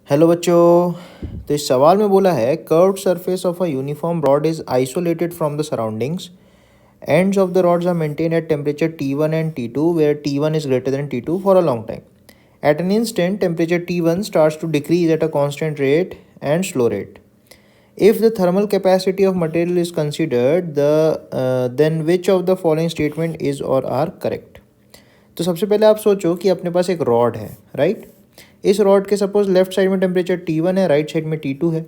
Hello बच्चों। तो इस सवाल में बोला है curved surface of a uniform rod is isolated from the surroundings. Ends of the rods are maintained at temperature T1 and T2 where T1 is greater than T2 for a long time. At an instant, temperature T1 starts to decrease at a constant rate and slow rate. If the thermal capacity of material is considered, then which of the following statement is or are correct? तो सबसे पहले आप सोचो कि अपने पास एक rod है, right. इस रॉड के सपोज लेफ्ट साइड में टेम्परेचर T1 है, राइट साइड में T2 है.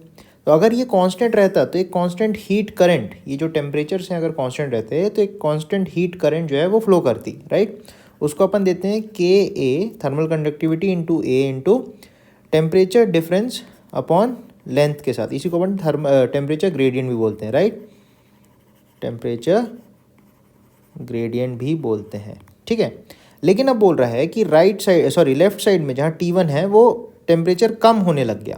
तो अगर ये कांस्टेंट रहता तो एक कांस्टेंट हीट करंट, ये जो टेम्परेचर्स हैं अगर कांस्टेंट रहते तो एक कांस्टेंट हीट करंट जो है वो फ्लो करती, राइट. उसको अपन देते हैं Ka thermal conductivity into A into temperature difference upon length के साथ. इसी को अपन टेम्परेचर ग्रेडियंट भी बोलते हैं, राइट. टेम्परेचर ग्रेडियंट भी बोलते हैं, ठीक है. लेकिन अब बोल रहा है कि लेफ्ट साइड में जहाँ T1 है वो टेम्परेचर कम होने लग गया.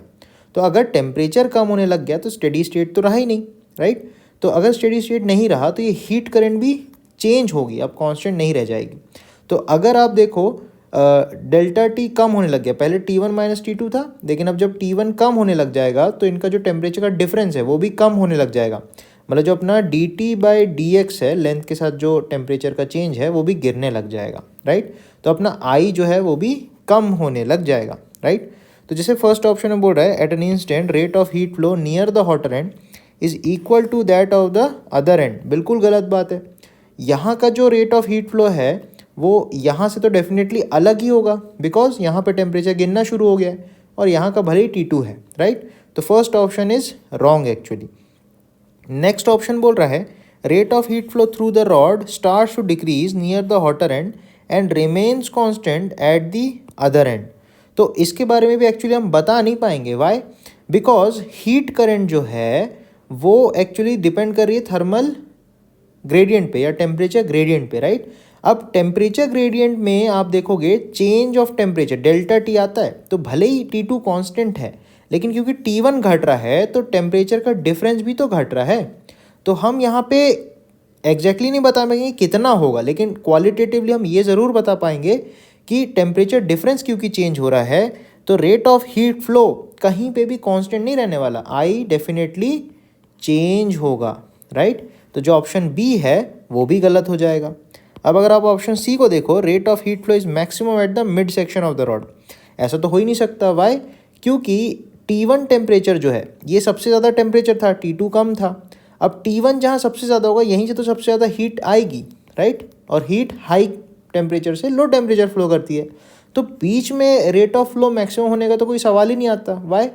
तो अगर टेम्परेचर कम होने लग गया तो स्टेडी स्टेट तो रहा ही नहीं, राइट. तो अगर स्टेडी स्टेट नहीं रहा तो ये हीट करंट भी चेंज होगी, अब कांस्टेंट नहीं रह जाएगी. तो अगर आप देखो डेल्टा टी कम होने लग गया, पहले T1 माइनस T2 था, लेकिन अब जब T1 कम होने लग जाएगा तो इनका जो टेम्परेचर का डिफरेंस है वो भी कम होने लग जाएगा. मतलब जो अपना dt/dx है, लेंथ के साथ जो टेम्परेचर का चेंज है वो भी गिरने लग जाएगा, राइट. तो अपना I जो है वो भी कम होने लग जाएगा, राइट. तो जैसे फर्स्ट ऑप्शन में बोल रहा है at an instant rate of heat flow near the hotter end is equal to that of the other end. बिल्कुल गलत बात है. यहाँ का जो रेट ऑफ हीट फ्लो है वो यहाँ से तो डेफिनेटली अलग ही होगा, बिकॉज यहाँ पे टेम्परेचर गिरना शुरू हो गया है और यहाँ का भले ही T2 है, राइट. तो first option is wrong actually. Next option बोल रहा है rate of heat flow through the rod starts to decrease near the hotter end remains constant at the other end. तो इसके बारे में भी एक्चुअली हम बता नहीं पाएंगे. वाई? बिकॉज हीट करंट जो है वो एक्चुअली डिपेंड कर रही है थर्मल ग्रेडियंट पे या टेम्परेचर ग्रेडियंट पे, राइट. अब टेम्परेचर ग्रेडियंट में आप देखोगे change of temperature delta T आता है, तो भले ही T2 कांस्टेंट है लेकिन क्योंकि T1 घट रहा है तो टेम्परेचर का डिफरेंस भी तो घट रहा है. तो हम यहाँ पे एग्जैक्टली नहीं बता पाएंगे कितना होगा, लेकिन क्वालिटेटिवली हम ये ज़रूर बता पाएंगे कि टेम्परेचर डिफरेंस क्योंकि चेंज हो रहा है तो रेट ऑफ हीट फ्लो कहीं पे भी कांस्टेंट नहीं रहने वाला, I डेफिनेटली चेंज होगा, राइट. तो जो ऑप्शन बी है वो भी गलत हो जाएगा. अब अगर आप ऑप्शन सी को देखो rate of heat flow is maximum at the mid section of the rod, ऐसा तो हो ही नहीं सकता. वाई? क्योंकि T1 टेम्परेचर जो है ये सबसे ज़्यादा टेम्परेचर था, T2 कम था. अब T1 जहाँ सबसे ज़्यादा होगा यहीं से तो सबसे ज़्यादा हीट आएगी, राइट. और हीट हाई टेम्परेचर से लो टेम्परेचर फ्लो करती है, तो बीच में रेट ऑफ फ्लो मैक्सिमम होने का तो कोई सवाल ही नहीं आता. वाई?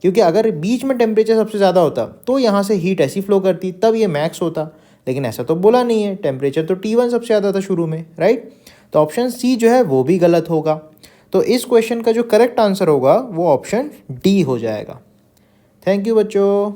क्योंकि अगर बीच में टेम्परेचर सबसे ज़्यादा होता तो यहाँ से हीट ऐसी फ्लो करती तब ये मैक्स होता, लेकिन ऐसा तो बोला नहीं है. टेम्परेचर तो T1 सबसे ज़्यादा था शुरू में, राइट. तो ऑप्शन सी जो है वो भी गलत होगा. तो इस क्वेश्चन का जो करेक्ट आंसर होगा वो ऑप्शन डी हो जाएगा. थैंक यू बच्चों.